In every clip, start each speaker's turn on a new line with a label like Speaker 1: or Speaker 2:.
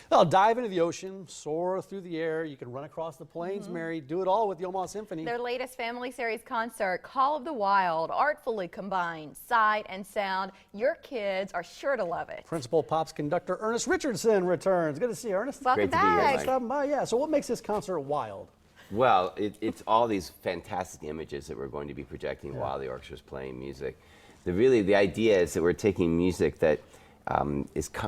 Speaker 1: Well, dive into the ocean, soar through the air. You can run across the plains, Mary. Do it all with the Omaha Symphony.
Speaker 2: Their latest family series concert, Call of the Wild, artfully combines sight and sound. Your kids are sure to love it.
Speaker 1: Principal Pops Conductor Ernest Richardson returns. Good to see you, Ernest.
Speaker 2: Welcome
Speaker 3: Great to be here,
Speaker 2: back.
Speaker 3: Mike.
Speaker 1: Stopping by, yeah. So what makes this concert wild?
Speaker 3: Well, it's all these fantastic images that we're going to be projecting while the orchestra is playing music. The idea is that we're taking music that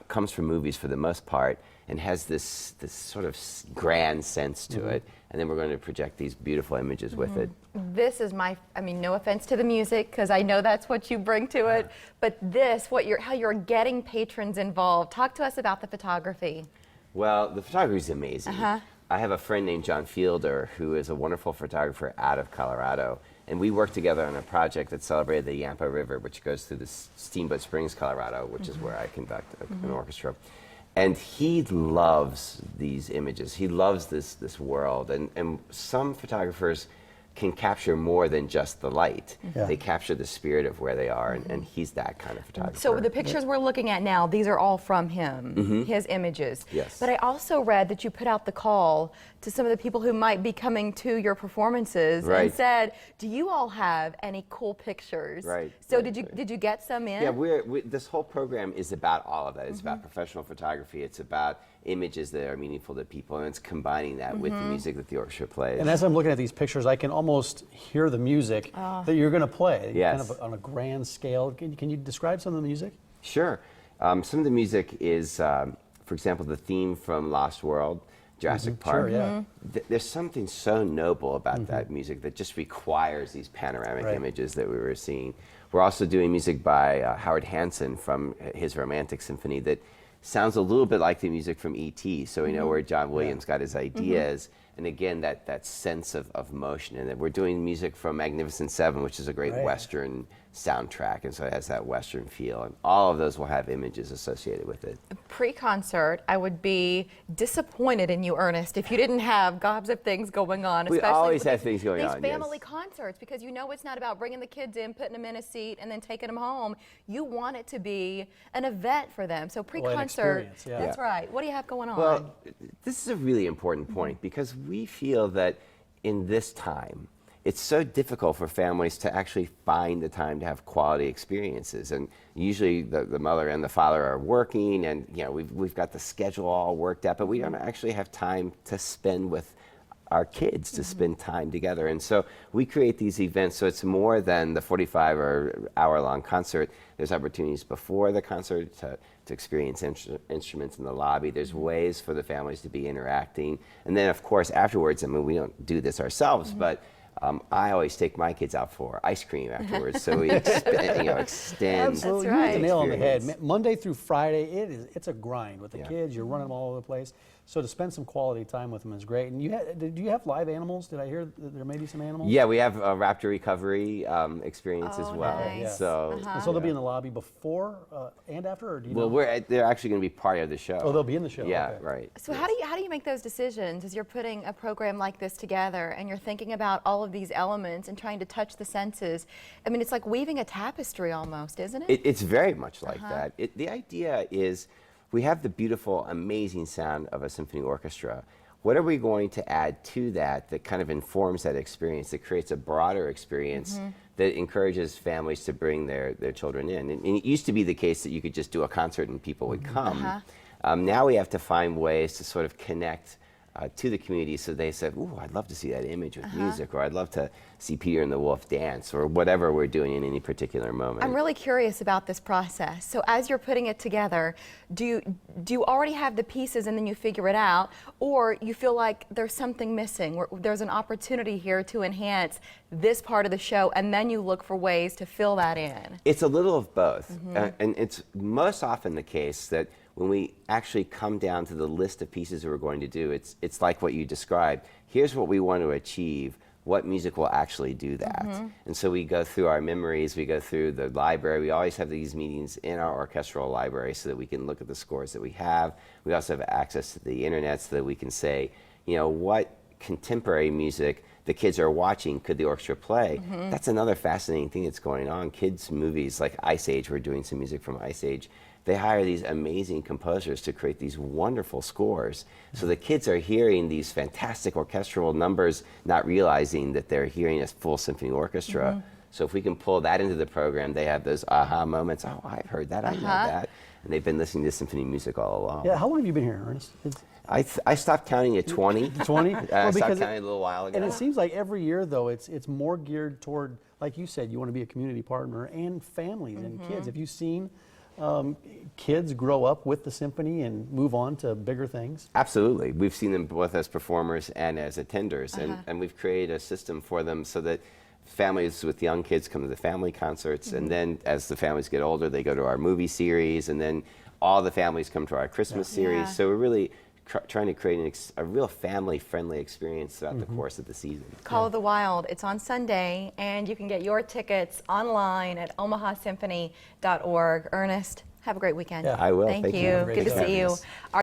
Speaker 3: comes from movies for the most part and has this sort of grand sense to it, and then we're going to project these beautiful images with it.
Speaker 2: This is no offense to the music, because I know that's what you bring to it, but how you're getting patrons involved. Talk to us about the photography.
Speaker 3: Well, the photography is amazing. I have a friend named John Fielder who is a wonderful photographer out of Colorado, and we worked together on a project that celebrated the Yampa River, which goes through the Steamboat Springs, Colorado, which is where I conduct an orchestra. And he loves these images. He loves this world, and some photographers can capture more than just the light. They capture the spirit of where they are, and he's that kind of photographer.
Speaker 2: So the pictures we're looking at now, these are all from him, his images.
Speaker 3: Yes.
Speaker 2: But I also read that you put out the call to some of the people who might be coming to your performances and said, do you all have any cool pictures?
Speaker 3: Right.
Speaker 2: So did you get some in?
Speaker 3: Yeah, this whole program is about all of that. It's about professional photography. It's about images that are meaningful to people, and it's combining that with the music that the orchestra plays.
Speaker 1: And as I'm looking at these pictures, I can almost hear the music that you're going to play, kind of on a grand scale. Can you describe some of the music?
Speaker 3: Sure. Some of the music is, for example, the theme from Lost World, Jurassic Park.
Speaker 1: Sure,
Speaker 3: There's something so noble about that music that just requires these panoramic images that we were seeing. We're also doing music by Howard Hansen from his Romantic Symphony that sounds a little bit like the music from E.T., so we know where John Williams got his ideas. And again, that sense of motion. And then we're doing music from Magnificent Seven, which is a great Western soundtrack, and so it has that Western feel. And all of those will have images associated with it.
Speaker 2: Pre-concert, I would be disappointed in you, Ernest, if you didn't have gobs of things going on.
Speaker 3: We
Speaker 2: especially
Speaker 3: always
Speaker 2: with
Speaker 3: have things going on,
Speaker 2: these family concerts, because you know it's not about bringing the kids in, putting them in a seat, and then taking them home. You want it to be an event for them. So pre-concert, that's right. What do you have going on?
Speaker 3: Well, this is a really important point, because we feel that in this time, it's so difficult for families to actually find the time to have quality experiences. And usually the mother and the father are working, and we've got the schedule all worked out, but we don't actually have time to spend with our kids, to spend time together. And so we create these events, so it's more than the 45 or hour-long concert. There's opportunities before the concert to experience instruments in the lobby. There's ways for the families to be interacting. And then, of course, afterwards, we don't do this ourselves, but I always take my kids out for ice cream afterwards, so we extend.
Speaker 1: Absolutely,
Speaker 2: That's
Speaker 1: you hit the nail on the head.
Speaker 3: experience.
Speaker 1: Monday through Friday, it's a grind with the kids. You're running them all over the place. So to spend some quality time with them is great. And do you have live animals? Did I hear that there may be some animals?
Speaker 3: Yeah, we have a raptor recovery experience as well.
Speaker 2: Nice.
Speaker 3: So,
Speaker 1: And so they'll be in the lobby before and after, or do you know?
Speaker 3: well, they're actually going to be part of the show.
Speaker 1: Oh, they'll be in the show.
Speaker 3: Yeah,
Speaker 1: okay.
Speaker 3: right.
Speaker 2: So how do you make those decisions as you're putting a program like this together and you're thinking about all of these elements and trying to touch the senses? It's like weaving a tapestry almost, isn't it?
Speaker 3: It's very much like that. The idea is we have the beautiful, amazing sound of a symphony orchestra. What are we going to add to that kind of informs that experience, that creates a broader experience that encourages families to bring their children in? And it used to be the case that you could just do a concert and people would come. Now we have to find ways to sort of connect to the community, so they said, ooh, I'd love to see that image with music, or I'd love to see Peter and the Wolf dance, or whatever we're doing in any particular moment.
Speaker 2: I'm really curious about this process. So as you're putting it together, do you already have the pieces and then you figure it out, or you feel like there's something missing, or there's an opportunity here to enhance this part of the show, and then you look for ways to fill that in?
Speaker 3: It's a little of both. And it's most often the case that when we actually come down to the list of pieces that we're going to do, it's like what you described. Here's what we want to achieve. What music will actually do that? And so we go through our memories, we go through the library. We always have these meetings in our orchestral library so that we can look at the scores that we have. We also have access to the internet so that we can say, what contemporary music the kids are watching could the orchestra play? That's another fascinating thing that's going on. Kids' movies like Ice Age, we're doing some music from Ice Age, they hire these amazing composers to create these wonderful scores. So the kids are hearing these fantastic orchestral numbers, not realizing that they're hearing a full symphony orchestra. So if we can pull that into the program, they have those aha moments. Oh, I've heard that, I know that. And they've been listening to symphony music all along.
Speaker 1: Yeah, how long have you been here, Ernest?
Speaker 3: I stopped counting at 20.
Speaker 1: 20?
Speaker 3: I stopped counting a little while ago.
Speaker 1: And it seems like every year, though, it's more geared toward, like you said, you want to be a community partner and families and kids. Have you seen kids grow up with the symphony and move on to bigger things?
Speaker 3: Absolutely. We've seen them both as performers and as attenders, and we've created a system for them so that families with young kids come to the family concerts, and then as the families get older, they go to our movie series, and then all the families come to our Christmas series. So we're really trying to create a real family-friendly experience throughout the course of the season.
Speaker 2: Call of the Wild. It's on Sunday, and you can get your tickets online at omahasymphony.org. Ernest, have a great weekend.
Speaker 1: Yeah.
Speaker 3: I will.
Speaker 2: Thank
Speaker 3: Thank
Speaker 2: you.
Speaker 3: you.
Speaker 2: Good to see you.